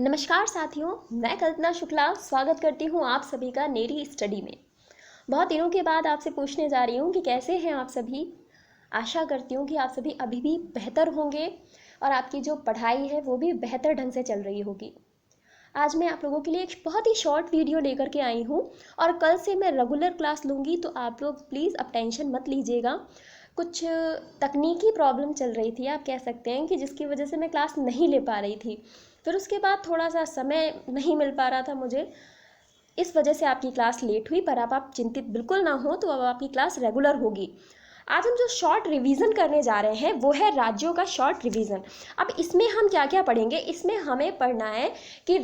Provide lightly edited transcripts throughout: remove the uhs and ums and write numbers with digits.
नमस्कार साथियों, मैं कल्पना शुक्ला स्वागत करती हूँ आप सभी का नेरी स्टडी में। बहुत दिनों के बाद आपसे पूछने जा रही हूँ कि कैसे हैं आप सभी। आशा करती हूँ कि आप सभी अभी भी बेहतर होंगे और आपकी जो पढ़ाई है वो भी बेहतर ढंग से चल रही होगी। आज मैं आप लोगों के लिए एक बहुत ही शॉर्ट वीडियो लेकर के आई हूँ और कल से मैं रेगुलर क्लास लूँगी, तो आप लोग प्लीज़ अब टेंशन मत लीजिएगा। कुछ तकनीकी प्रॉब्लम चल रही थी, आप कह सकते हैं कि जिसकी वजह से मैं क्लास नहीं ले पा रही थी। फिर उसके बाद थोड़ा सा समय नहीं मिल पा रहा था मुझे, इस वजह से आपकी क्लास लेट हुई। पर अब आप चिंतित बिल्कुल ना हो, तो अब आपकी क्लास रेगुलर होगी। आज हम जो शॉर्ट रिवीजन करने जा रहे हैं वो है राज्यों का शॉर्ट रिवीजन। अब इसमें हम क्या क्या पढ़ेंगे, इसमें हमें पढ़ना है कि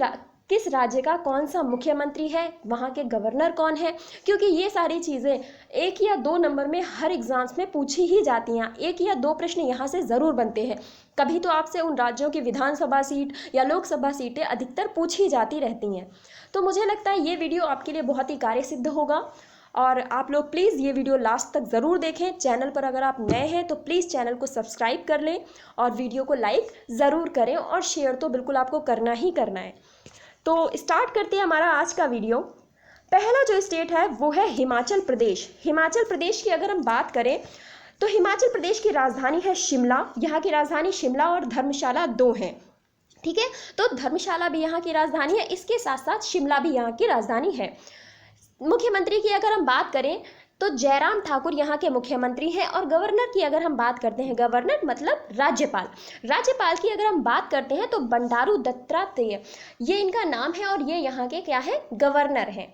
किस राज्य का कौन सा मुख्यमंत्री है, वहाँ के गवर्नर कौन है, क्योंकि ये सारी चीज़ें 1 या 2 नंबर में हर एग्जाम्स में पूछी ही जाती हैं। 1 या 2 प्रश्न यहाँ से ज़रूर बनते हैं। कभी तो आपसे उन राज्यों की विधानसभा सीट या लोकसभा सीटें अधिकतर पूछी जाती रहती हैं। तो मुझे लगता है ये वीडियो आपके लिए बहुत ही कार्य सिद्ध होगा और आप लोग प्लीज़ ये वीडियो लास्ट तक ज़रूर देखें। चैनल पर अगर आप नए हैं तो प्लीज़ चैनल को सब्सक्राइब कर लें और वीडियो को लाइक ज़रूर करें और शेयर तो बिल्कुल आपको करना ही करना है। तो स्टार्ट करते हैं हमारा आज का वीडियो। पहला जो स्टेट है वो है हिमाचल प्रदेश। हिमाचल प्रदेश की अगर हम बात करें तो हिमाचल प्रदेश की राजधानी है शिमला। यहाँ की राजधानी शिमला और धर्मशाला 2 हैं, ठीक है। तो धर्मशाला भी यहाँ की राजधानी है, इसके साथ साथ शिमला भी यहाँ की राजधानी है। मुख्यमंत्री की अगर हम बात करें तो जयराम ठाकुर यहाँ के मुख्यमंत्री हैं। और गवर्नर की अगर हम बात करते हैं, गवर्नर मतलब राज्यपाल, राज्यपाल की अगर हम बात करते हैं तो बंडारू दत्तात्रेय ये इनका नाम है और ये यहाँ के क्या है, गवर्नर हैं।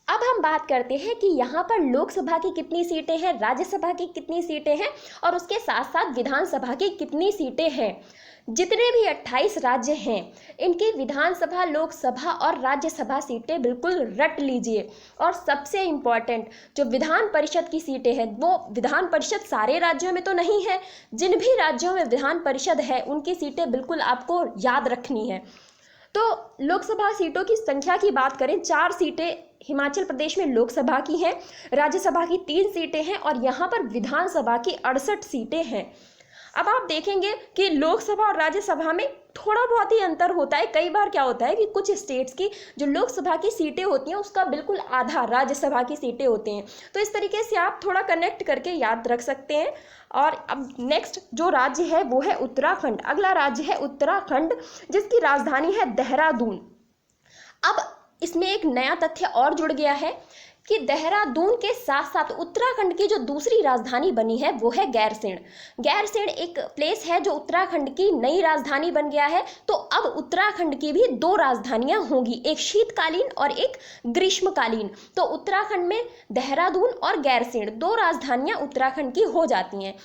अब हम बात करते हैं कि यहाँ पर लोकसभा की कितनी सीटें हैं, राज्यसभा की कितनी सीटें हैं और उसके साथ साथ विधानसभा की कितनी सीटें हैं। जितने भी 28 राज्य हैं इनकी विधानसभा, लोकसभा और राज्यसभा सीटें बिल्कुल रट लीजिए। और सबसे इम्पॉर्टेंट जो विधान परिषद की सीटें हैं, वो विधान परिषद सारे राज्यों में तो नहीं है, जिन भी राज्यों में विधान परिषद है उनकी सीटें बिल्कुल आपको याद रखनी है। तो लोकसभा सीटों की संख्या की बात करें, 4 सीटें हिमाचल प्रदेश में लोकसभा की हैं, राज्यसभा की 3 सीटें हैं और यहाँ पर विधानसभा की 68 सीटें हैं। अब आप देखेंगे कि लोकसभा और राज्यसभा में थोड़ा बहुत ही अंतर होता है। कई बार क्या होता है कि कुछ स्टेट्स की जो लोकसभा की सीटें होती हैं उसका बिल्कुल आधा राज्यसभा की सीटें होती हैं। तो इस तरीके से आप थोड़ा कनेक्ट करके याद रख सकते हैं। और अब नेक्स्ट जो राज्य है वो है उत्तराखंड। अगला राज्य है उत्तराखंड, जिसकी राजधानी है देहरादून। अब इसमें एक नया तथ्य और जुड़ गया है कि देहरादून के साथ साथ उत्तराखंड की जो दूसरी राजधानी बनी है वो है गैरसैंण। गैरसैंण एक प्लेस है जो उत्तराखंड की नई राजधानी बन गया है। तो अब उत्तराखंड की भी 2 राजधानियां होंगी, एक शीतकालीन और एक ग्रीष्मकालीन। तो उत्तराखंड में देहरादून और गैरसैंण 2 राजधानियां उत्तराखंड की हो जाती हैं।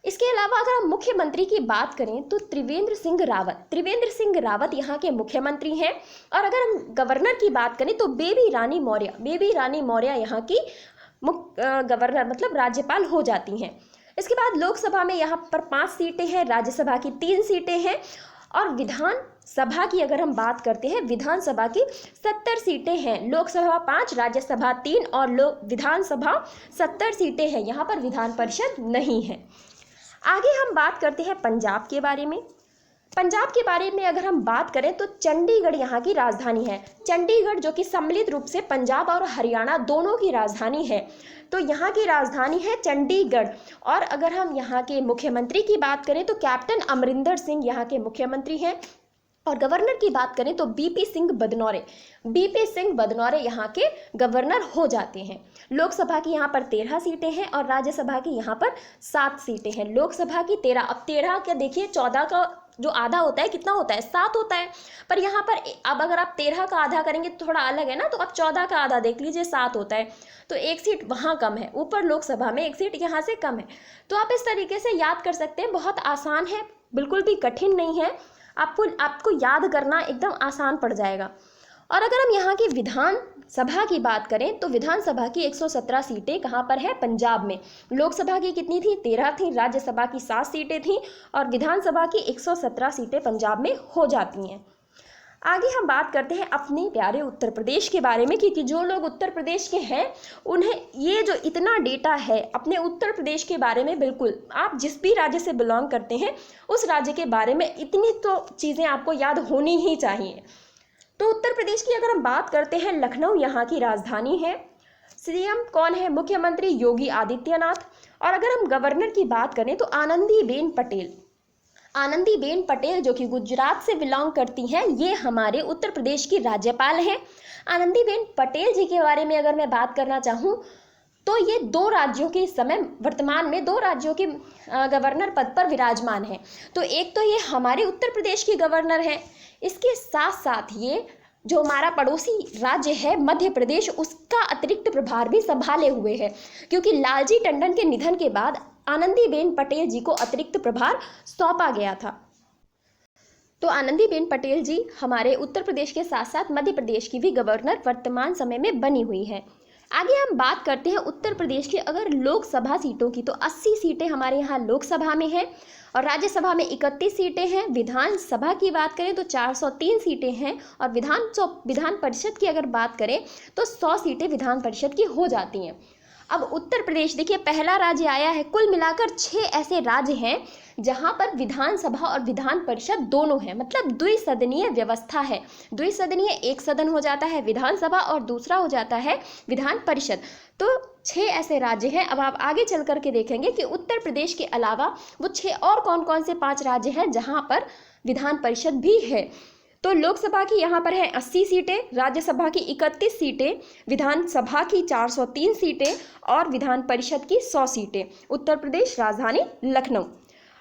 इसके अलावा अगर हम मुख्यमंत्री की बात करें तो त्रिवेंद्र सिंह रावत यहाँ के मुख्यमंत्री हैं। और अगर हम गवर्नर की बात करें तो बेबी रानी मौर्य यहाँ की गवर्नर मतलब राज्यपाल हो जाती हैं। इसके बाद लोकसभा में यहाँ पर 5 सीटें हैं, राज्यसभा की 3 सीटें हैं और विधानसभा की अगर हम बात करते हैं, विधानसभा की 70 सीटें हैं। लोकसभा 5, राज्यसभा 3 और विधानसभा 70 सीटें हैं। यहाँ पर विधान परिषद नहीं है। आगे हम बात करते हैं पंजाब के बारे में। पंजाब के बारे में अगर हम बात करें तो चंडीगढ़ यहाँ की राजधानी है। चंडीगढ़ जो कि सम्मिलित रूप से पंजाब और हरियाणा दोनों की राजधानी है, तो यहाँ की राजधानी है चंडीगढ़। और अगर हम यहाँ के मुख्यमंत्री की बात करें तो कैप्टन अमरिंदर सिंह यहाँ के मुख्यमंत्री हैं। और गवर्नर की बात करें तो बीपी सिंह बदनौरे यहाँ के गवर्नर हो जाते हैं। लोकसभा की यहाँ पर 13 सीटें हैं और राज्यसभा की यहाँ पर 7 सीटें हैं। लोकसभा की 13, अब 13 क्या देखिए, 14 का जो आधा होता है कितना होता है, 7 होता है। पर यहाँ पर अब अगर आप 13 का आधा करेंगे तो थोड़ा अलग है ना, तो अब 14 का आधा देख लीजिए, 7 होता है। तो 1 सीट वहाँ कम है, ऊपर लोकसभा में 1 सीट यहाँ से कम है। तो आप इस तरीके से याद कर सकते हैं, बहुत आसान है, बिल्कुल भी कठिन नहीं है। आपको याद करना एकदम आसान पड़ जाएगा। और अगर हम यहाँ की विधानसभा की बात करें तो विधानसभा की 117 सीटें कहाँ पर है, पंजाब में। लोकसभा की कितनी थी, 13 थी, राज्यसभा की 7 सीटें थीं और विधानसभा की 117 सीटें पंजाब में हो जाती हैं। आगे हम बात करते हैं अपने प्यारे उत्तर प्रदेश के बारे में, क्योंकि जो लोग उत्तर प्रदेश के हैं उन्हें ये जो इतना डेटा है अपने उत्तर प्रदेश के बारे में, बिल्कुल आप जिस भी राज्य से बिलोंग करते हैं उस राज्य के बारे में इतनी तो चीज़ें आपको याद होनी ही चाहिए। तो उत्तर प्रदेश की अगर हम बात करते हैं, लखनऊ यहाँ की राजधानी है। सीएम कौन है? मुख्यमंत्री योगी आदित्यनाथ। और अगर हम गवर्नर की बात करें तो आनंदीबेन पटेल। आनंदीबेन पटेल जो कि गुजरात से बिलोंग करती हैं, ये हमारे उत्तर प्रदेश की राज्यपाल हैं। आनंदीबेन पटेल जी के बारे में अगर मैं बात करना चाहूँ तो ये दो राज्यों के इस समय वर्तमान में दो राज्यों के गवर्नर पद पर विराजमान है। तो एक तो ये हमारे उत्तर प्रदेश की गवर्नर है, इसके साथ साथ ये जो हमारा पड़ोसी राज्य है मध्य प्रदेश, उसका अतिरिक्त प्रभार भी संभाले हुए है, क्योंकि लालजी टंडन के निधन के बाद आनंदीबेन पटेल जी को अतिरिक्त प्रभार सौंपा गया था। तो आनंदीबेन पटेल जी हमारे उत्तर प्रदेश के साथ साथ मध्य प्रदेश की भी गवर्नर वर्तमान समय में बनी हुई है। आगे हम बात करते हैं उत्तर प्रदेश की अगर लोकसभा सीटों की, तो 80 सीटें हमारे यहाँ लोकसभा में हैं और राज्यसभा में 31 सीटें हैं। विधानसभा की बात करें तो 403 सीटें हैं और विधान परिषद की अगर बात करें तो 100 सीटें विधान परिषद की हो जाती हैं। अब उत्तर प्रदेश देखिए पहला राज्य आया है। कुल मिलाकर 6 ऐसे राज्य हैं जहां पर विधानसभा और विधान परिषद दोनों हैं, मतलब द्विसदनीय व्यवस्था है। द्विसदनीय, एक सदन हो जाता है विधानसभा और दूसरा हो जाता है विधान परिषद। तो 6 ऐसे राज्य हैं। अब आप आगे चल करके देखेंगे कि उत्तर प्रदेश के अलावा वो 6 और कौन कौन से 5 राज्य हैं जहां पर विधान परिषद भी है। तो लोकसभा की यहाँ पर है 80 सीटें, राज्यसभा की 31 सीटें, विधानसभा की 403 सीटें और विधान परिषद की 100 सीटें। उत्तर प्रदेश राजधानी लखनऊ।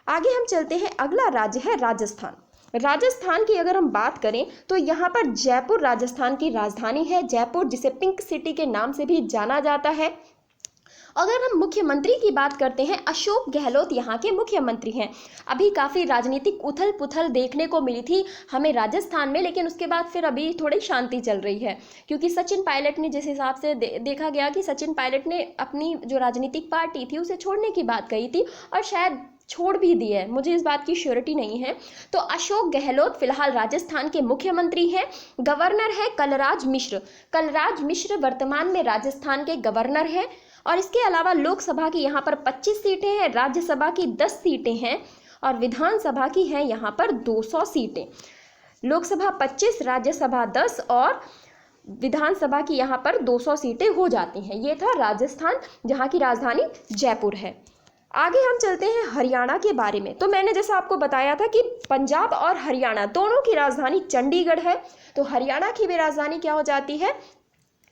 आगे हम चलते हैं, अगला राज्य है राजस्थान। राजस्थान की अगर हम बात करें तो यहाँ पर जयपुर राजस्थान की राजधानी है। जयपुर जिसे पिंक सिटी के नाम से भी जाना जाता है। अगर हम मुख्यमंत्री की बात करते हैं, अशोक गहलोत यहाँ के मुख्यमंत्री हैं। अभी काफ़ी राजनीतिक उथल पुथल देखने को मिली थी हमें राजस्थान में, लेकिन उसके बाद फिर अभी थोड़ी शांति चल रही है, क्योंकि सचिन पायलट ने जिस हिसाब से देखा गया कि सचिन पायलट ने अपनी जो राजनीतिक पार्टी थी उसे छोड़ने की बात कही थी और शायद छोड़ भी दी है, मुझे इस बात की श्योरिटी नहीं है। तो अशोक गहलोत फिलहाल राजस्थान के मुख्यमंत्री हैं। गवर्नर है कलराज मिश्र। कलराज मिश्र वर्तमान में राजस्थान के गवर्नर हैं। और इसके अलावा लोकसभा की यहाँ पर 25 सीटें हैं, राज्यसभा की 10 सीटें हैं और विधानसभा की हैं यहाँ पर 200 सीटें। लोकसभा 25, राज्यसभा 10 और विधानसभा की यहाँ पर 200 सीटें हो जाती हैं। ये था राजस्थान जहाँ की राजधानी जयपुर है। आगे हम चलते हैं हरियाणा के बारे में। तो मैंने जैसा आपको बताया था कि पंजाब और हरियाणा दोनों की राजधानी चंडीगढ़ है, तो हरियाणा की भी राजधानी क्या हो जाती है?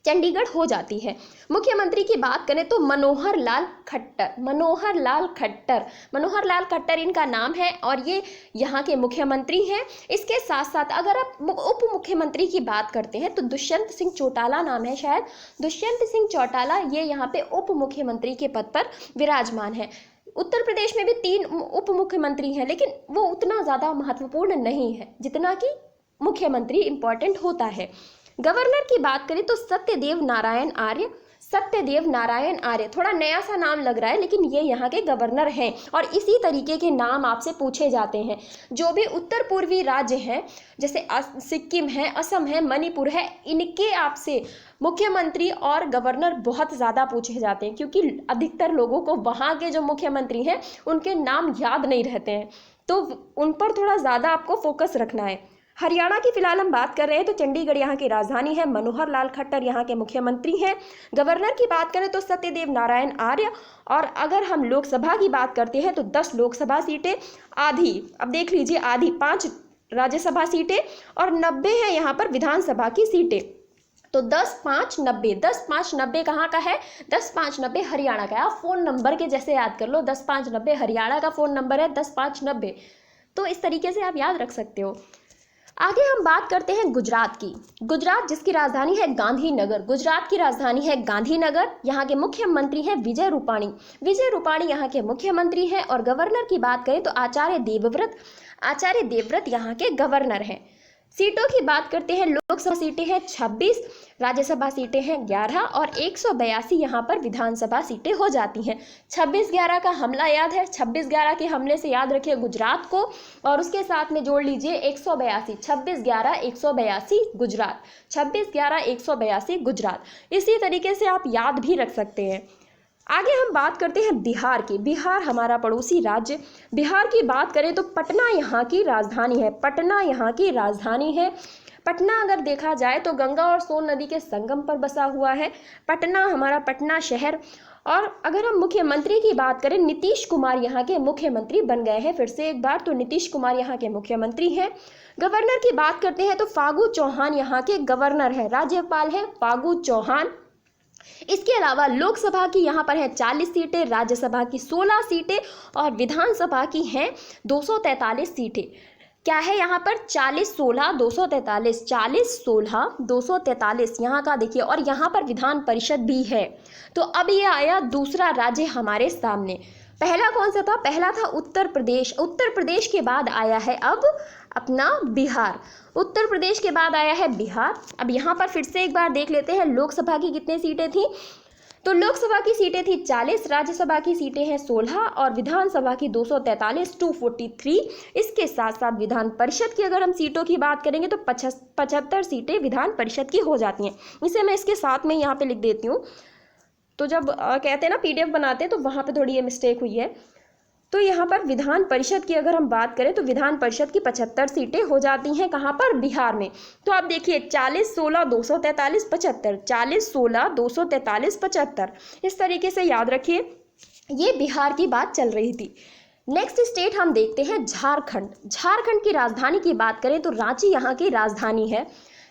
चंडीगढ़ हो जाती है। मुख्यमंत्री की बात करें तो मनोहर लाल खट्टर। मनोहर लाल खट्टर, मनोहर लाल खट्टर इनका नाम है और ये यहाँ के मुख्यमंत्री हैं। इसके साथ साथ अगर आप उप मुख्यमंत्री की बात करते हैं तो दुष्यंत सिंह चौटाला नाम है शायद, दुष्यंत सिंह चौटाला ये यहाँ पे उप मुख्यमंत्री के पद पर विराजमान है। उत्तर प्रदेश में भी 3 उप मुख्यमंत्री हैं, लेकिन वो उतना ज़्यादा महत्वपूर्ण नहीं है जितना कि मुख्यमंत्री इम्पोर्टेंट होता है। गवर्नर की बात करें तो सत्यदेव नारायण आर्य। सत्यदेव नारायण आर्य थोड़ा नया सा नाम लग रहा है, लेकिन ये यहाँ के गवर्नर हैं और इसी तरीके के नाम आपसे पूछे जाते हैं। जो भी उत्तर पूर्वी राज्य हैं जैसे सिक्किम है, असम है, मणिपुर है, इनके आपसे मुख्यमंत्री और गवर्नर बहुत ज़्यादा पूछे जाते हैं, क्योंकि अधिकतर लोगों को वहाँ के जो मुख्यमंत्री हैं उनके नाम याद नहीं रहते हैं, तो उन पर थोड़ा ज़्यादा आपको फोकस रखना है। हरियाणा की फिलहाल हम बात कर रहे हैं तो चंडीगढ़ यहाँ की राजधानी है। मनोहर लाल खट्टर यहाँ के मुख्यमंत्री हैं। गवर्नर की बात करें तो सत्यदेव नारायण आर्य। और अगर हम लोकसभा की बात करते हैं तो 10 लोकसभा सीटें, आधी, अब देख लीजिए, आधी 5 राज्यसभा सीटें और 90 है यहाँ पर विधानसभा की सीटें। तो 10, 5, 90, 10, 5, 90 कहाँ का है? 10, 5, 90 हरियाणा का है। आप फ़ोन नंबर के जैसे याद कर लो, 10, 5, 90 हरियाणा का फ़ोन नंबर है, 10, 5, 90। तो इस तरीके से आप याद रख सकते हो। आगे हम बात करते हैं गुजरात की। गुजरात जिसकी राजधानी है गांधीनगर। गुजरात की राजधानी है गांधीनगर। यहाँ के मुख्यमंत्री हैं विजय रूपाणी। विजय रूपाणी यहाँ के मुख्यमंत्री हैं और गवर्नर की बात करें तो आचार्य देवव्रत। आचार्य देवव्रत यहाँ के गवर्नर हैं। सीटों की बात करते हैं, लोकसभा सीटें हैं 26, राज्यसभा सीटें हैं 11 और 182 यहाँ पर विधानसभा सीटें हो जाती हैं। 26-11 का हमला याद है, 26-11 के हमले से याद रखिए गुजरात को और उसके साथ में जोड़ लीजिए 182, 26-11 182 गुजरात, 26-11 182 गुजरात। इसी तरीके से आप याद भी रख सकते हैं। आगे हम बात करते हैं बिहार की। बिहार हमारा पड़ोसी राज्य। बिहार की बात करें तो पटना यहाँ की राजधानी है। पटना यहाँ की राजधानी है। पटना अगर देखा जाए तो गंगा और सोन नदी के संगम पर बसा हुआ है पटना, हमारा पटना शहर। और अगर हम मुख्यमंत्री की बात करें, नीतीश कुमार यहाँ के मुख्यमंत्री बन गए हैं फिर से एक बार, तो नीतीश कुमार यहाँ के मुख्यमंत्री हैं। गवर्नर की बात करते हैं तो फागू चौहान यहाँ के गवर्नर हैं, राज्यपाल हैं फागू चौहान। इसके अलावा लोकसभा की यहाँ पर है 40 सीटें, राज्यसभा की 16 सीटें और विधानसभा की हैं 243 सीटें। क्या है यहाँ पर 40 16 243, 40 16 243 यहाँ का देखिए। और यहाँ पर विधान परिषद भी है। तो अब ये आया दूसरा राज्य हमारे सामने। पहला कौन सा था? पहला था उत्तर प्रदेश। उत्तर प्रदेश के बाद आया है अब अपना बिहार। उत्तर प्रदेश के बाद आया है बिहार। अब यहाँ पर फिर से एक बार देख लेते हैं लोकसभा की कितनी सीटें थी। तो लोकसभा की सीटें थी 40, राज्यसभा की सीटें हैं 16 और विधानसभा की 243 243। इसके साथ साथ विधान परिषद की अगर हम सीटों की बात करेंगे तो 75 सीटें विधान परिषद की हो जाती हैं। इसे मैं इसके साथ में यहाँ पे लिख देती हूँ। तो जब कहते हैं ना PDF बनाते हैं तो वहाँ पे थोड़ी ये मिस्टेक हुई है। तो यहाँ पर विधान परिषद की अगर हम बात करें तो विधान परिषद की 75 सीटें हो जाती हैं कहाँ पर? बिहार में। तो आप देखिए 40 16 243 75, 40 16 243 75, इस तरीके से याद रखिए। ये बिहार की बात चल रही थी। नेक्स्ट स्टेट हम देखते हैं झारखंड। झारखंड की राजधानी की बात करें तो रांची यहाँ की राजधानी है।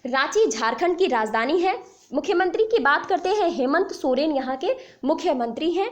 रांची झारखंड की राजधानी है। मुख्यमंत्री की बात करते हैं हेमंत सोरेन यहाँ के मुख्यमंत्री हैं।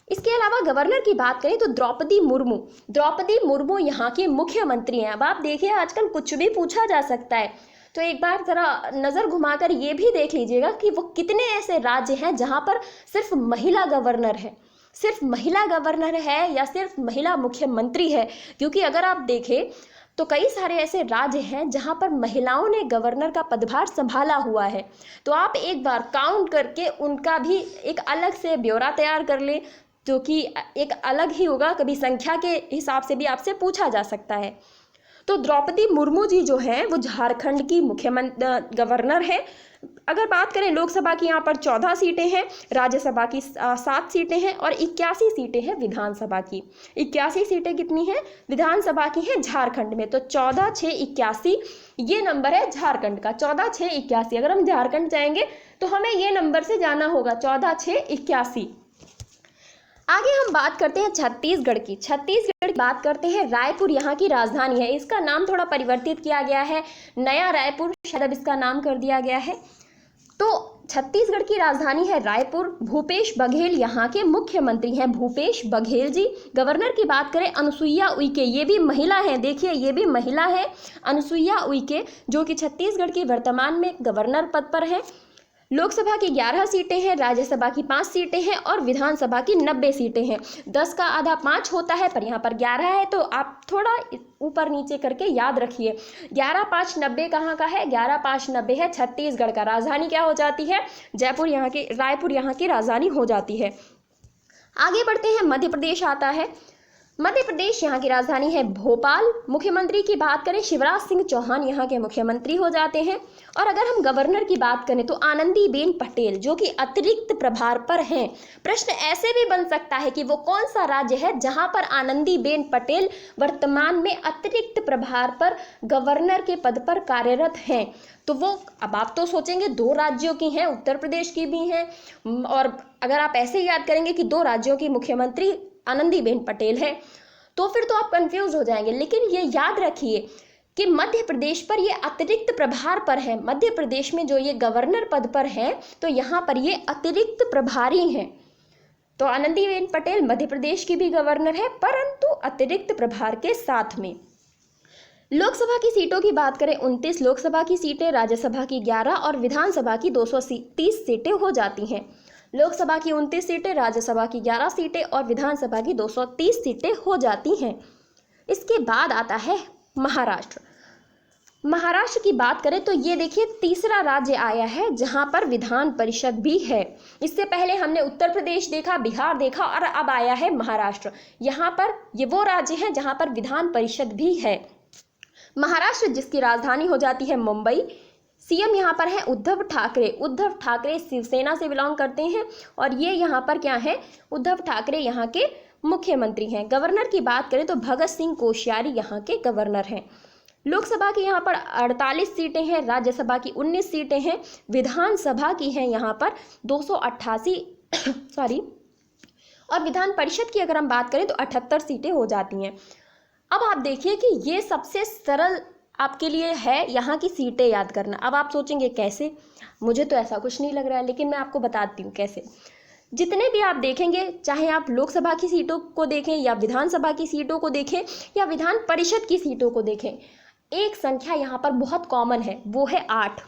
इसके अलावा गवर्नर की बात करें तो द्रौपदी मुर्मू, द्रौपदी मुर्मू यहाँ की मुख्यमंत्री हैं। अब आप देखिए आजकल कुछ भी पूछा जा सकता है, तो एक बार जरा नज़र घुमाकर ये भी देख लीजिएगा कि वो कितने ऐसे राज्य हैं जहाँ पर सिर्फ महिला गवर्नर है, सिर्फ महिला गवर्नर है या सिर्फ महिला मुख्यमंत्री है। क्योंकि अगर आप देखें तो कई सारे ऐसे राज्य हैं जहां पर महिलाओं ने गवर्नर का पदभार संभाला हुआ है। तो आप एक बार काउंट करके उनका भी एक अलग से ब्यौरा तैयार कर लें, जो कि एक अलग ही होगा, कभी संख्या के हिसाब से भी आपसे पूछा जा सकता है। तो द्रौपदी मुर्मू जी जो हैं वो झारखंड की गवर्नर है। अगर बात करें लोकसभा की यहाँ पर 14 सीटें हैं, राज्यसभा की 7 सीटें हैं और 81 सीटें हैं विधानसभा की। 81 सीटें कितनी हैं? विधानसभा की हैं झारखंड में। तो 14 6 81 ये नंबर है झारखंड का, 14 6 81। अगर हम झारखंड जाएंगे तो हमें ये नंबर से जाना होगा 14 6 81। आगे हम बात करते हैं छत्तीसगढ़ की। छत्तीसगढ़ की बात करते हैं, रायपुर यहाँ की राजधानी है। इसका नाम थोड़ा परिवर्तित किया गया है, नया रायपुर शायद अब इसका नाम कर दिया गया है। तो छत्तीसगढ़ की राजधानी है रायपुर। भूपेश बघेल यहाँ के मुख्यमंत्री हैं, भूपेश बघेल जी। गवर्नर की बात करें अनुसुईया उइके, ये भी महिला हैं, देखिए ये भी महिला है अनुसुईया उइके, जो कि छत्तीसगढ़ की वर्तमान में गवर्नर पद पर है। लोकसभा की 11 सीटें हैं, राज्यसभा की 5 सीटें हैं और विधानसभा की 90 सीटें हैं। 10 का आधा 5 होता है, पर यहाँ पर 11 है, तो आप थोड़ा ऊपर नीचे करके याद रखिए। 11 5 90 कहाँ का है? 11 5 90 है छत्तीसगढ़ का। राजधानी क्या हो जाती है? जयपुर यहाँ की, रायपुर यहाँ की राजधानी हो जाती है। आगे बढ़ते हैं, मध्य प्रदेश आता है। मध्य प्रदेश यहाँ की राजधानी है भोपाल। मुख्यमंत्री की बात करें शिवराज सिंह चौहान यहाँ के मुख्यमंत्री हो जाते हैं। और अगर हम गवर्नर की बात करें तो आनंदीबेन पटेल, जो कि अतिरिक्त प्रभार पर हैं। प्रश्न ऐसे भी बन सकता है कि वो कौन सा राज्य है जहाँ पर आनंदीबेन पटेल वर्तमान में अतिरिक्त प्रभार पर गवर्नर के पद पर कार्यरत हैं। तो वो, अब आप तो सोचेंगे 2 राज्यों की हैं, उत्तर प्रदेश की भी हैं, और अगर आप ऐसे याद करेंगे कि 2 राज्यों की मुख्यमंत्री आनंदीबेन पटेल है, तो फिर तो आप कंफ्यूज हो जाएंगे। लेकिन ये याद रखिए कि मध्य प्रदेश पर ये अतिरिक्त प्रभार पर है। मध्य प्रदेश में जो ये गवर्नर पद पर हैं, तो यहाँ पर ये अतिरिक्त प्रभारी हैं। तो आनंदीबेन पटेल मध्य प्रदेश की भी गवर्नर है, परंतु अतिरिक्त प्रभार के साथ में। लोकसभा की सीटों की बात करें, 29 लोकसभा की सीटें, राज्यसभा की 11 और विधानसभा की 230 सीटें हो जाती हैं। लोकसभा की 29 सीटें, राज्यसभा की 11 सीटें और विधानसभा की 230 सीटें हो जाती हैं। इसके बाद आता है महाराष्ट्र। महाराष्ट्र की बात करें तो ये देखिए तीसरा राज्य आया है जहां पर विधान परिषद भी है। इससे पहले हमने उत्तर प्रदेश देखा, बिहार देखा और अब आया है महाराष्ट्र। यहाँ पर ये वो राज्य हैं जहां पर विधान परिषद भी है। महाराष्ट्र जिसकी राजधानी हो जाती है मुंबई। सीएम यहाँ पर है उद्धव ठाकरे। उद्धव ठाकरे शिवसेना से बिलोंग करते हैं और ये यहाँ पर क्या है? उद्धव ठाकरे यहाँ के मुख्यमंत्री हैं। गवर्नर की बात करें तो भगत सिंह कोश्यारी यहाँ के गवर्नर हैं। लोकसभा की यहाँ पर 48 सीटें हैं, राज्यसभा की 19 सीटें हैं, विधानसभा की हैं यहाँ पर 288 सॉरी, और विधान परिषद की अगर हम बात करें तो 78 सीटें हो जाती हैं। अब आप देखिए कि ये सबसे सरल आपके लिए है यहाँ की सीटें याद करना। अब आप सोचेंगे कैसे, मुझे तो ऐसा कुछ नहीं लग रहा है, लेकिन मैं आपको बताती हूँ कैसे। जितने भी आप देखेंगे, चाहे आप लोकसभा की सीटों को देखें या विधानसभा की सीटों को देखें या विधान परिषद की सीटों को देखें, एक संख्या यहाँ पर बहुत कॉमन है, वो है 8।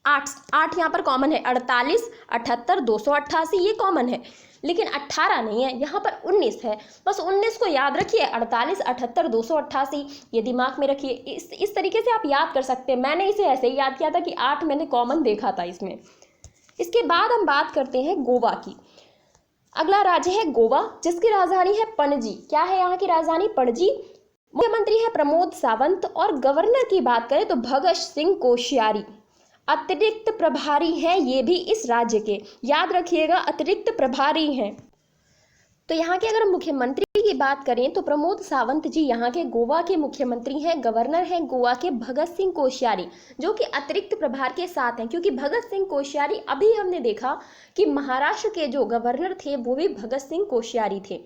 आठ यहाँ पर कॉमन है। 48, 78, 288 ये कॉमन है, लेकिन 18 नहीं है, यहाँ पर 19 है। बस 19 को याद रखिए, 48, 78, 288 ये दिमाग में रखिए। इस तरीके से आप याद कर सकते हैं। मैंने इसे ऐसे ही याद किया था कि 8 मैंने कॉमन देखा था इसमें। इसके बाद हम बात करते हैं गोवा की। अगला राज्य है गोवा, जिसकी राजधानी है पणजी। क्या है यहाँ की राजधानी? पणजी। मुख्यमंत्री है प्रमोद सावंत, और गवर्नर की बात करें तो भगत सिंह कोश्यारी अतिरिक्त प्रभारी हैं ये भी इस राज्य के, याद रखिएगा अतिरिक्त प्रभारी हैं। तो यहाँ के अगर हम मुख्यमंत्री की बात करें तो प्रमोद सावंत जी यहाँ के गोवा के मुख्यमंत्री हैं। गवर्नर हैं गोवा के भगत सिंह कोश्यारी, जो कि अतिरिक्त प्रभार के साथ हैं, क्योंकि भगत सिंह कोश्यारी अभी हमने देखा कि महाराष्ट्र के जो गवर्नर थे वो भी भगत सिंह कोश्यारी थे।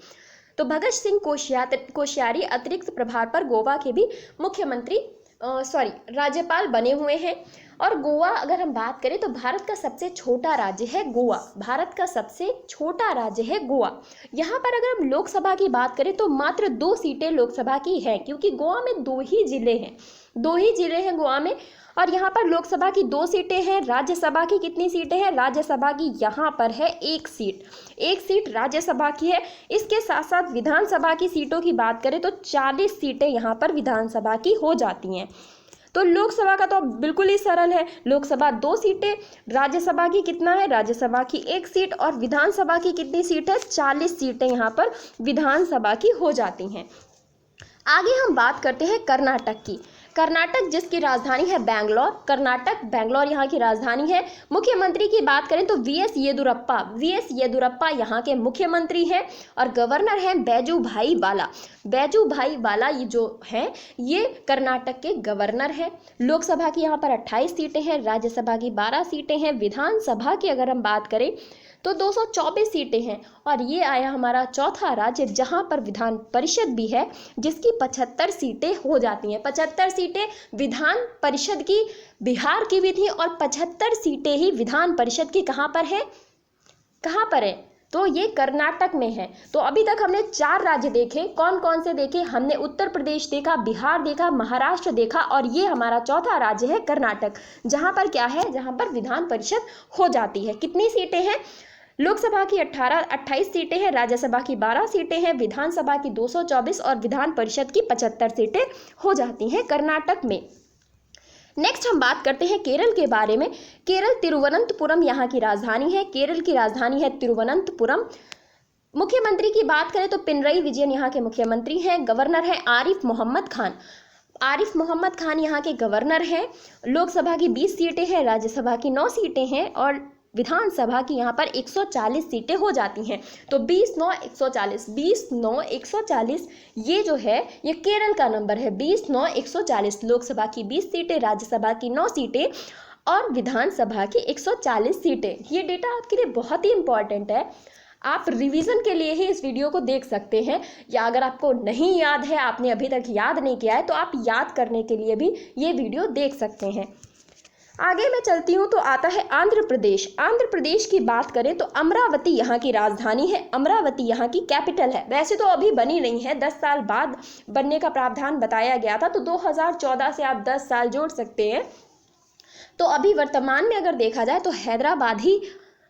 तो भगत सिंह कोश्यारी अतिरिक्त प्रभार पर गोवा के भी मुख्यमंत्री राज्यपाल बने हुए हैं। और गोवा अगर हम बात करें तो भारत का सबसे छोटा राज्य है गोवा। भारत का सबसे छोटा राज्य है गोवा। यहाँ पर अगर हम लोकसभा की बात करें तो मात्र 2 सीटें लोकसभा की हैं, क्योंकि गोवा में 2 ही जिले हैं गोवा में। और यहाँ पर लोकसभा की 2 सीटें हैं। राज्यसभा की कितनी सीटें हैं? राज्यसभा की यहाँ पर है 1 सीट राज्यसभा की है। इसके साथ साथ विधानसभा की सीटों की बात करें तो 40 सीटें यहाँ पर विधानसभा की हो जाती हैं। तो लोकसभा का तो बिल्कुल ही सरल है, लोकसभा 2 सीटें, राज्यसभा की कितना है? राज्यसभा की 1 सीट, और विधानसभा की कितनी सीट है? 40 सीटें यहाँ पर विधानसभा की हो जाती हैं। आगे हम बात करते हैं कर्नाटक की। कर्नाटक जिसकी राजधानी है बैंगलोर। बैंगलोर यहाँ की राजधानी है। मुख्यमंत्री की बात करें तो वी एस येदुरप्पा यहाँ के मुख्यमंत्री हैं, और गवर्नर हैं बैजू भाई वाला ये जो हैं ये कर्नाटक के गवर्नर हैं। लोकसभा की यहाँ पर 28 सीटें हैं, राज्यसभा की 12 सीटें हैं, विधानसभा की अगर हम बात करें तो 224 सीटें हैं। और ये आया हमारा चौथा राज्य जहां पर विधान परिषद भी है, जिसकी 75 सीटें हो जाती हैं। 75 सीटें विधान परिषद की बिहार की भी थी, और 75 सीटें ही विधान परिषद की कहां पर है? तो ये कर्नाटक में है। तो अभी तक हमने 4 राज्य देखे। कौन कौन से देखे? हमने उत्तर प्रदेश देखा, बिहार देखा, महाराष्ट्र देखा, और ये हमारा चौथा राज्य है कर्नाटक, जहां पर क्या है? जहां पर विधान परिषद हो जाती है। कितनी सीटें हैं? लोकसभा की 28 सीटें हैं, राज्यसभा की 12 सीटें हैं, विधानसभा की 224 और विधान परिषद की 75 सीटें हो जाती हैं कर्नाटक में। नेक्स्ट हम बात करते हैं केरल के बारे में। केरल तिरुवनंतपुरम यहाँ की राजधानी है। केरल की राजधानी है तिरुवनंतपुरम। मुख्यमंत्री की बात करें तो पिनरई विजयन यहाँ के मुख्यमंत्री हैं। गवर्नर है आरिफ मोहम्मद खान यहाँ के गवर्नर हैं। लोकसभा की 20 सीटें हैं, राज्यसभा की 9 सीटें हैं, और विधानसभा की यहाँ पर 140 सीटें हो जाती हैं। तो 20-9-140 ये जो है ये केरल का नंबर है। 20-9-140 लोकसभा की 20 सीटें, राज्यसभा की 9 सीटें और विधानसभा की 140 सीटें। ये डेटा आपके लिए बहुत ही इंपॉर्टेंट है। आप रिवीजन के लिए ही इस वीडियो को देख सकते हैं, या अगर आपको नहीं याद है, आपने अभी तक याद नहीं किया है, तो आप याद करने के लिए भी ये वीडियो देख सकते हैं। आगे मैं चलती हूँ तो आता है आंध्र प्रदेश की बात करें तो अमरावती यहाँ की राजधानी है। अमरावती यहाँ की कैपिटल है। वैसे तो अभी बनी नहीं है, 10 साल बाद बनने का प्रावधान बताया गया था, तो 2014 से आप 10 साल जोड़ सकते हैं। तो अभी वर्तमान में अगर देखा जाए तो हैदराबाद ही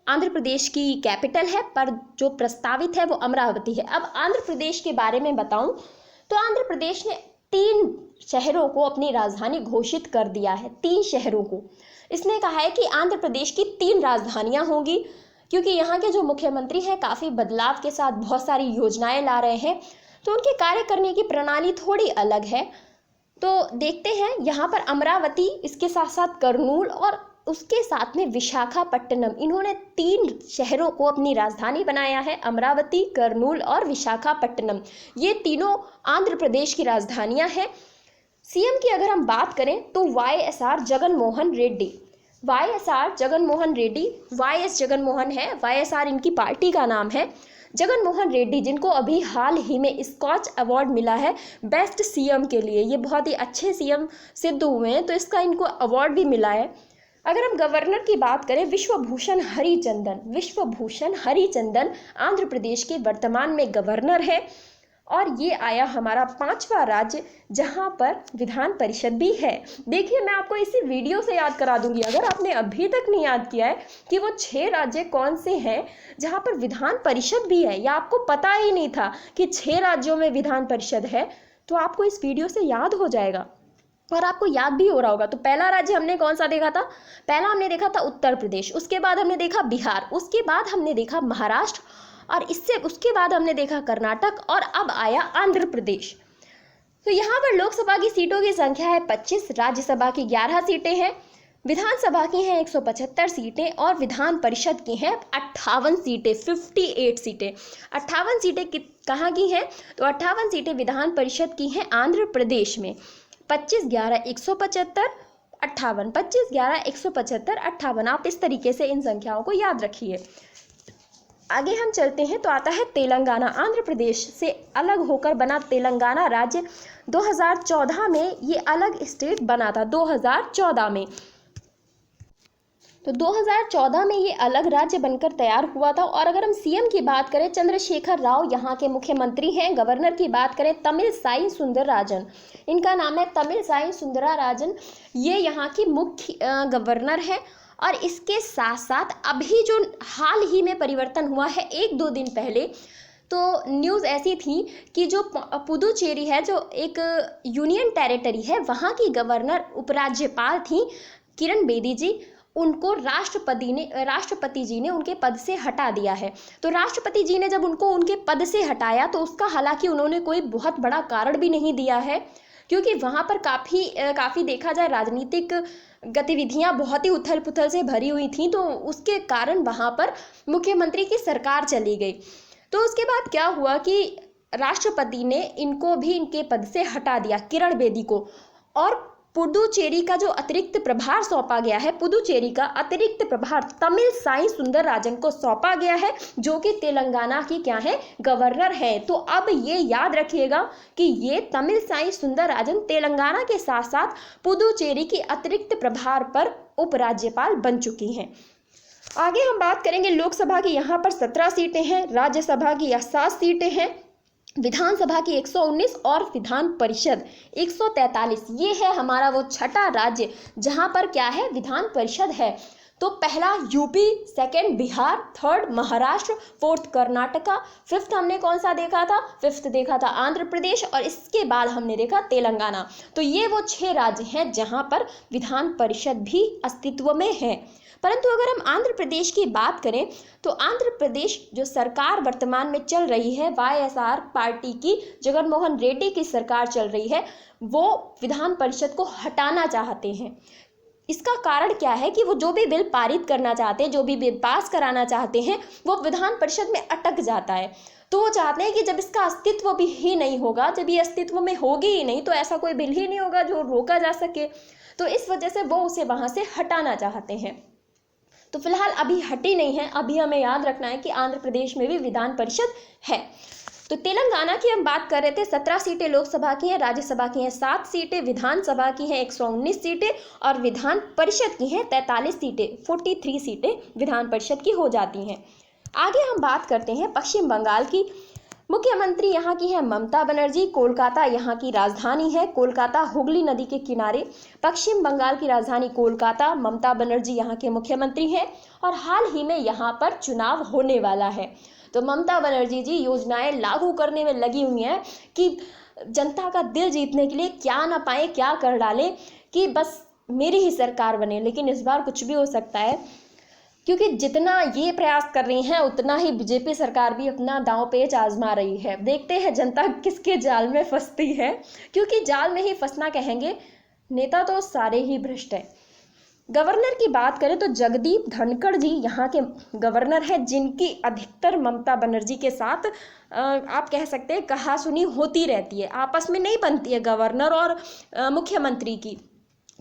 आंध्र प्रदेश की कैपिटल है, पर जो प्रस्तावित है वो अमरावती है। अब आंध्र प्रदेश के बारे में बताऊं तो आंध्र प्रदेश ने 3 शहरों को अपनी राजधानी घोषित कर दिया है। 3 शहरों को इसने कहा है कि आंध्र प्रदेश की 3 राजधानियां होंगी, क्योंकि यहाँ के जो मुख्यमंत्री हैं काफ़ी बदलाव के साथ बहुत सारी योजनाएं ला रहे हैं, तो उनके कार्य करने की प्रणाली थोड़ी अलग है। तो देखते हैं यहाँ पर अमरावती, इसके साथ साथ करनूल और उसके साथ में विशाखापट्टनम, इन्होंने 3 शहरों को अपनी राजधानी बनाया है। अमरावती, करनूल और विशाखापट्टनम, ये तीनों आंध्र प्रदेश की राजधानियां हैं। सीएम की अगर हम बात करें तो YSR Jaganmohan Reddy. YSR Jaganmohan Reddy, YS Jaganmohan है, YSR इनकी पार्टी का नाम है। जगनमोहन रेड्डी जिनको अभी हाल ही में स्कॉच अवार्ड मिला है बेस्ट सीएम के लिए, ये बहुत ही अच्छे सीएम सिद्ध हुए हैं, तो इसका इनको अवार्ड भी मिला है। अगर हम गवर्नर की बात करें, विश्वभूषण हरिचंदन, विश्वभूषण हरिचंदन आंध्र प्रदेश के वर्तमान में गवर्नर है, और ये आया हमारा 5वां राज्य जहां पर विधान परिषद भी है। देखिए, मैं आपको इसी वीडियो से याद करा दूंगी, अगर आपने अभी तक नहीं याद किया है कि वो 6 राज्य कौन से हैं जहां पर विधान परिषद भी है, या आपको पता ही नहीं था कि 6 राज्यों में विधान परिषद है, तो आपको इस वीडियो से याद हो जाएगा और आपको याद भी हो रहा होगा। तो पहला राज्य हमने कौन सा देखा था? पहला हमने देखा था उत्तर प्रदेश, उसके बाद हमने देखा बिहार, उसके बाद हमने देखा महाराष्ट्र, और उसके बाद हमने देखा कर्नाटक, और अब आया आंध्र प्रदेश। तो यहाँ पर लोकसभा की सीटों की संख्या है 25, राज्यसभा की 11 सीटें हैं, विधानसभा की हैं 175 सीटें, और विधान परिषद की हैं 58 सीटें, 58 सीटें। 58 सीटें कहाँ की हैं? तो 58 सीटें विधान परिषद की हैं आंध्र प्रदेश में। 25 11 175 58, 25 11 175 58, आप इस तरीके से इन संख्याओं को याद रखिए। आगे हम चलते हैं तो आता है तेलंगाना। आंध्र प्रदेश से अलग होकर बना तेलंगाना राज्य 2014 में ये अलग स्टेट बना था, 2014 में। तो 2014 में ये अलग राज्य बनकर तैयार हुआ था। और अगर हम सीएम की बात करें, चंद्रशेखर राव यहाँ के मुख्यमंत्री हैं। गवर्नर की बात करें, तमिलसाई सुंदरराजन, इनका नाम है तमिलसाई सुंदरराजन, ये यहाँ की मुख्य गवर्नर है। और इसके साथ साथ अभी जो हाल ही में परिवर्तन हुआ है 1-2 दिन पहले, तो न्यूज़ ऐसी थी कि जो पुदुचेरी है, जो एक यूनियन टेरिटरी है, वहाँ की गवर्नर उपराज्यपाल थी किरण बेदी जी, उनको राष्ट्रपति जी ने उनके पद से हटा दिया है। तो राष्ट्रपति जी ने जब उनको उनके पद से हटाया, तो उसका हालांकि उन्होंने कोई बहुत बड़ा कारण भी नहीं दिया है, क्योंकि वहाँ पर काफ़ी देखा जाए राजनीतिक गतिविधियां बहुत ही उथल पुथल से भरी हुई थी, तो उसके कारण वहाँ पर मुख्यमंत्री की सरकार चली गई। तो उसके बाद क्या हुआ कि राष्ट्रपति ने इनको भी इनके पद से हटा दिया, किरण बेदी को, और पुडुचेरी का जो अतिरिक्त प्रभार सौंपा गया है, पुडुचेरी का अतिरिक्त प्रभार तमिलसाई सुंदरराजन को सौंपा गया है, जो कि तेलंगाना की क्या है, गवर्नर है। तो अब ये याद रखिएगा कि ये तमिलसाई सुंदरराजन तेलंगाना के साथ साथ पुडुचेरी के अतिरिक्त प्रभार पर उपराज्यपाल बन चुकी हैं। आगे हम बात करेंगे लोकसभा की, यहाँ पर 17 सीटें हैं, राज्यसभा की 7 सीटें हैं, विधानसभा की 119 और विधान परिषद 143। ये है हमारा वो छठा राज्य जहां पर क्या है, विधान परिषद है। तो पहला UP, second Bihar, third Maharashtra, fourth Karnataka, fifth हमने कौन सा देखा था, फिफ्थ देखा था आंध्र प्रदेश, और इसके बाद हमने देखा तेलंगाना। तो ये वो 6 राज्य हैं जहां पर विधान परिषद भी अस्तित्व में है। परंतु अगर हम आंध्र प्रदेश की बात करें, तो आंध्र प्रदेश जो सरकार वर्तमान में चल रही है, YSR पार्टी की, जगनमोहन रेड्डी की सरकार चल रही है, वो विधान परिषद को हटाना चाहते हैं। इसका कारण क्या है कि वो जो भी बिल पारित करना चाहते हैं, जो भी बिल पास कराना चाहते हैं, वो विधान परिषद में अटक जाता है। तो वो चाहते हैं कि जब इसका अस्तित्व भी ही नहीं होगा, जब ये अस्तित्व में होगी ही नहीं, तो ऐसा कोई बिल ही नहीं होगा जो रोका जा सके। तो इस वजह से वो उसे वहाँ से हटाना चाहते हैं। तो फिलहाल अभी हटी नहीं है, अभी हमें याद रखना है कि आंध्र प्रदेश में भी विधान परिषद है। तो तेलंगाना की हम बात कर रहे थे, 17 सीटें लोकसभा की हैं, राज्यसभा की हैं 7 सीटें, विधानसभा की हैं 119 सीटें, और विधान परिषद की हैं 43 सीटें, 43 सीटें विधान परिषद की हो जाती हैं। आगे हम बात करते हैं पश्चिम बंगाल की। मुख्यमंत्री यहाँ की है ममता बनर्जी, कोलकाता यहाँ की राजधानी है, कोलकाता हुगली नदी के किनारे, पश्चिम बंगाल की राजधानी कोलकाता, ममता बनर्जी यहाँ के मुख्यमंत्री हैं, और हाल ही में यहाँ पर चुनाव होने वाला है। तो ममता बनर्जी जी योजनाएं लागू करने में लगी हुई हैं कि जनता का दिल जीतने के लिए क्या ना पाए क्या कर डालें कि बस मेरी ही सरकार बने। लेकिन इस बार कुछ भी हो सकता है, क्योंकि जितना ये प्रयास कर रही हैं उतना ही बीजेपी सरकार भी अपना दांव पेच आजमा रही है। देखते हैं जनता किसके जाल में फंसती है, क्योंकि जाल में ही फंसना कहेंगे, नेता तो सारे ही भ्रष्ट हैं। गवर्नर की बात करें तो जगदीप धनखड़ जी यहाँ के गवर्नर हैं, जिनकी अधिकतर ममता बनर्जी के साथ आप कह सकते हैं कहासुनी होती रहती है, आपस में नहीं बनती है गवर्नर और मुख्यमंत्री की।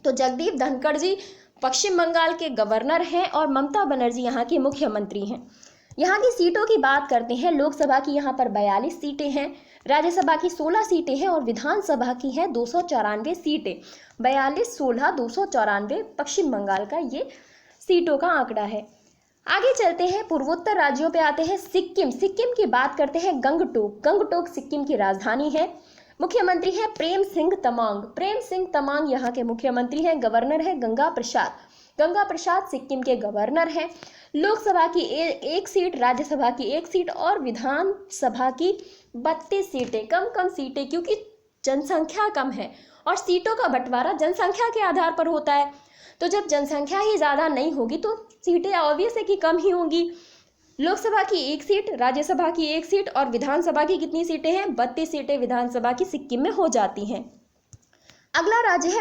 तो जगदीप धनखड़ जी पश्चिम बंगाल के गवर्नर हैं और ममता बनर्जी यहाँ की मुख्यमंत्री हैं। यहाँ की सीटों की बात करते हैं, लोकसभा की यहाँ पर 42 सीटें हैं, राज्यसभा की 16 सीटें हैं और विधानसभा की हैं 294 सीटें। 42, 16, 294 पश्चिम बंगाल का ये सीटों का आंकड़ा है। आगे चलते हैं, पूर्वोत्तर राज्यों पे आते हैं। सिक्किम की बात करते हैं। गंगटोक सिक्किम की राजधानी है। मुख्यमंत्री है प्रेम सिंह तमांग यहाँ के मुख्यमंत्री हैं। गवर्नर है गंगा प्रसाद सिक्किम के गवर्नर हैं। लोकसभा की एक सीट, राज्यसभा की एक सीट और विधानसभा की 32 सीटें। कम सीटें क्योंकि जनसंख्या कम है और सीटों का बंटवारा जनसंख्या के आधार पर होता है। तो जब जनसंख्या ही ज़्यादा नहीं होगी तो सीटें ऑब्वियस है कि कम ही होंगी। लोकसभा की एक सीट, राज्यसभा की एक सीट और विधानसभा की कितनी सीटें हैं? 32 सीटें विधानसभा की सिक्किम में हो जाती हैं। अगला राज्य है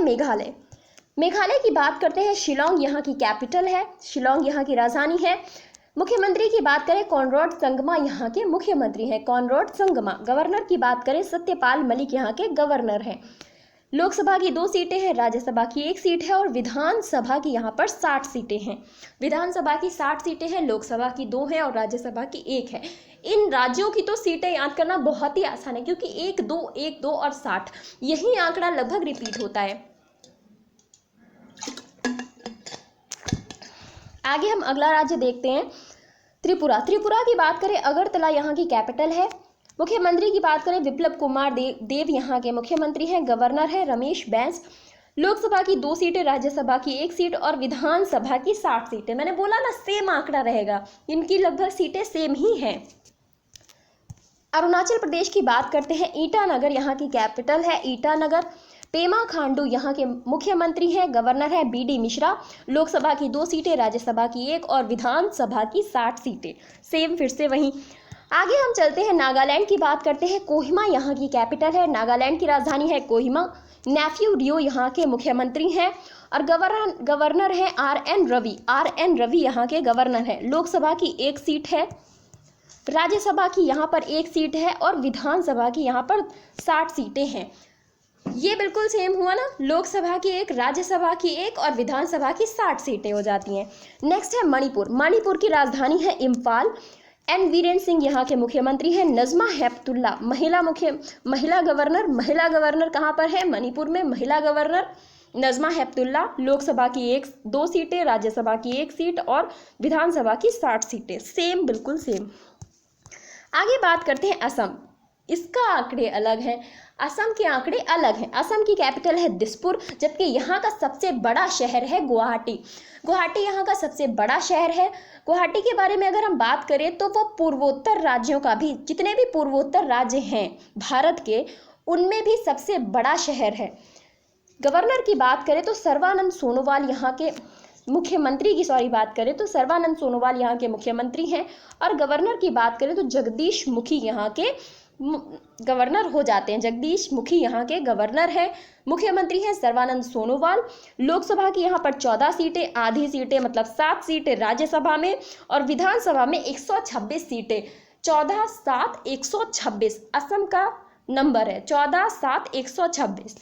मेघालय की बात करते हैं। शिलोंग यहाँ की कैपिटल है, शिलोंग यहाँ की राजधानी है। मुख्यमंत्री की बात करें, कॉनराड संगमा यहाँ के मुख्यमंत्री हैं, कॉनराड संगमा। गवर्नर की बात करें, सत्यपाल मलिक यहाँ के गवर्नर हैं। लोकसभा की 2 सीटें हैं, राज्यसभा की 1 सीट है और विधानसभा की यहाँ पर 60 सीटें हैं। विधानसभा की 60 सीटें हैं, लोकसभा की 2 है और राज्यसभा की 1 है। इन राज्यों की तो सीटें याद करना बहुत ही आसान है क्योंकि 1, 2 और 60 यही आंकड़ा लगभग रिपीट होता है। आगे हम अगला राज्य देखते हैं, त्रिपुरा की बात करें, अगरतला यहाँ की कैपिटल है। मुख्यमंत्री की बात करें, विप्लव कुमार देव यहाँ के मुख्यमंत्री हैं। गवर्नर है रमेश बैस। लोकसभा की 2 सीटें, राज्यसभा की 1 सीट और विधानसभा की 60 सीटें। मैंने बोला ना सेम आंकड़ा रहेगा, इनकी लगभग सीटें सेम ही हैं। अरुणाचल प्रदेश की बात करते हैं, ईटानगर यहाँ की कैपिटल है, ईटानगर। पेमा खांडू यहाँ के मुख्यमंत्री हैं। गवर्नर है BD मिश्रा। लोकसभा की 2 सीटें, राज्यसभा की 1 और विधानसभा की 60 सीटें। सेम फिर से वहीं। आगे हम चलते हैं, नागालैंड की बात करते हैं। कोहिमा यहाँ की कैपिटल है, नागालैंड की राजधानी है कोहिमा। नेफ्यू रियो यहाँ के मुख्यमंत्री हैं और गवर्नर हैं RN रवि यहाँ के गवर्नर हैं। लोकसभा की 1 सीट है, राज्यसभा की यहाँ पर 1 सीट है और विधानसभा की यहाँ पर 60 सीटें हैं। ये बिल्कुल सेम हुआ ना, लोकसभा की 1, राज्यसभा की 1 और विधानसभा की 60 सीटें हो जाती हैं। नेक्स्ट है मणिपुर की राजधानी है इम्फाल। N वीरेंद्र सिंह यहाँ के मुख्यमंत्री हैं। नजमा हेपतुल्ला महिला गवर्नर कहाँ पर है? मणिपुर में महिला गवर्नर नजमा हेपतुल्ला। लोकसभा की 2 सीटें, राज्यसभा की 1 सीट और विधानसभा की 60 सीटें। सेम, बिल्कुल सेम। आगे बात करते हैं असम। इसका आंकड़े अलग हैं, असम के आंकड़े अलग हैं। असम की कैपिटल है दिसपुर, जबकि यहाँ का सबसे बड़ा शहर है गुवाहाटी यहाँ का सबसे बड़ा शहर है। गुवाहाटी के बारे में अगर हम बात करें तो वो पूर्वोत्तर राज्यों का भी, जितने भी पूर्वोत्तर राज्य हैं भारत के, उनमें भी सबसे बड़ा शहर है। गवर्नर की बात करें तो सर्बानंद सोनोवाल यहाँ के सर्बानंद सोनोवाल यहाँ के मुख्यमंत्री हैं और गवर्नर की बात करें तो जगदीश मुखी यहाँ के गवर्नर हो जाते हैं। जगदीश मुखी यहाँ के गवर्नर है। मुख्यमंत्री हैं सर्बानंद सोनोवाल। लोकसभा की यहाँ पर 14 सीटें, आधी सीटें मतलब 7 सीटें राज्यसभा में और विधानसभा में 126 सीटें। 14, 7, 126 असम का नंबर है, 14, 7, 126।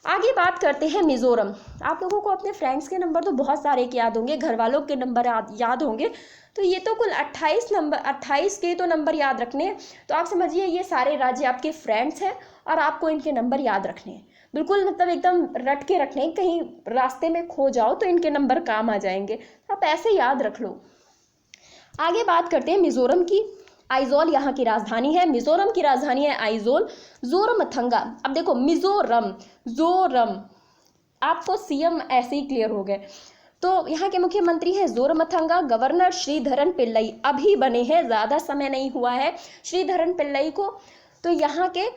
आगे बात करते हैं मिजोरम। आप लोगों को अपने फ्रेंड्स के नंबर तो बहुत सारे के याद होंगे, घर वालों के नंबर याद होंगे, तो ये तो कुल 28 के तो नंबर याद रखने हैं। तो आप समझिए ये सारे राज्य आपके फ्रेंड्स हैं और आपको इनके नंबर याद रखने हैं, बिल्कुल मतलब एकदम रट के रखने हैं। कहीं रास्ते में खो जाओ तो इनके नंबर काम आ जाएंगे, आप ऐसे याद रख लो। आगे बात करते हैं मिजोरम की। आइजोल यहाँ की राजधानी है, मिजोरम की राजधानी है आइजोल। जोरमथंगा, अब देखो जोरम आपको CM ऐसे ही क्लियर हो गए। तो यहाँ के मुख्यमंत्री हैं जोरमथंगा। गवर्नर श्रीधरन पिल्लई अभी बने हैं, ज़्यादा समय नहीं हुआ है श्रीधरन पिल्लई को। तो यहाँ के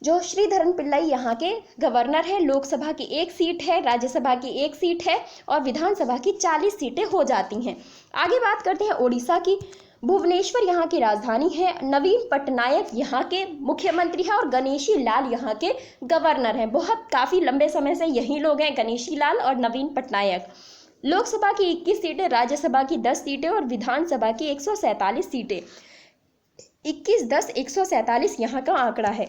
जो श्रीधरन पिल्लई यहाँ के गवर्नर है। लोकसभा की 1 सीट है, राज्यसभा की 1 सीट है और विधानसभा की 40 सीटें हो जाती हैं। आगे बात करते हैं उड़ीसा की। भुवनेश्वर यहाँ की राजधानी है। नवीन पटनायक यहाँ के मुख्यमंत्री हैं और गणेशी लाल यहाँ के गवर्नर हैं। काफ़ी लंबे समय से यही लोग हैं, गणेशी लाल और नवीन पटनायक। लोकसभा की 21 सीटें, राज्यसभा की 10 सीटें और विधानसभा की 147 सीटें। 21-10-147 यहाँ का आंकड़ा है।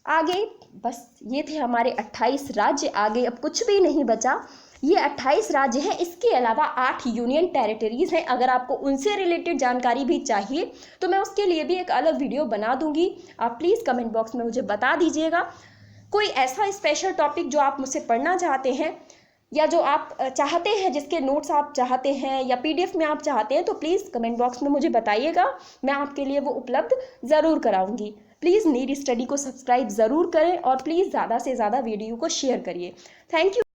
आगे बस ये थे हमारे 28 राज्य। आगे अब कुछ भी नहीं बचा। ये 28 राज्य हैं, इसके अलावा 8 यूनियन टेरिटरीज हैं। अगर आपको उनसे रिलेटेड जानकारी भी चाहिए तो मैं उसके लिए भी एक अलग वीडियो बना दूंगी। आप प्लीज़ कमेंट बॉक्स में मुझे बता दीजिएगा कोई ऐसा स्पेशल टॉपिक जो आप मुझसे पढ़ना चाहते हैं, या जो आप चाहते हैं, जिसके नोट्स आप चाहते हैं या PDF में आप चाहते हैं, तो प्लीज़ कमेंट बॉक्स में मुझे बताइएगा। मैं आपके लिए वो उपलब्ध ज़रूर कराऊंगी। प्लीज़ नीरी स्टडी को सब्सक्राइब ज़रूर करें और प्लीज़ ज़्यादा से ज़्यादा वीडियो को शेयर करिए। Thank you.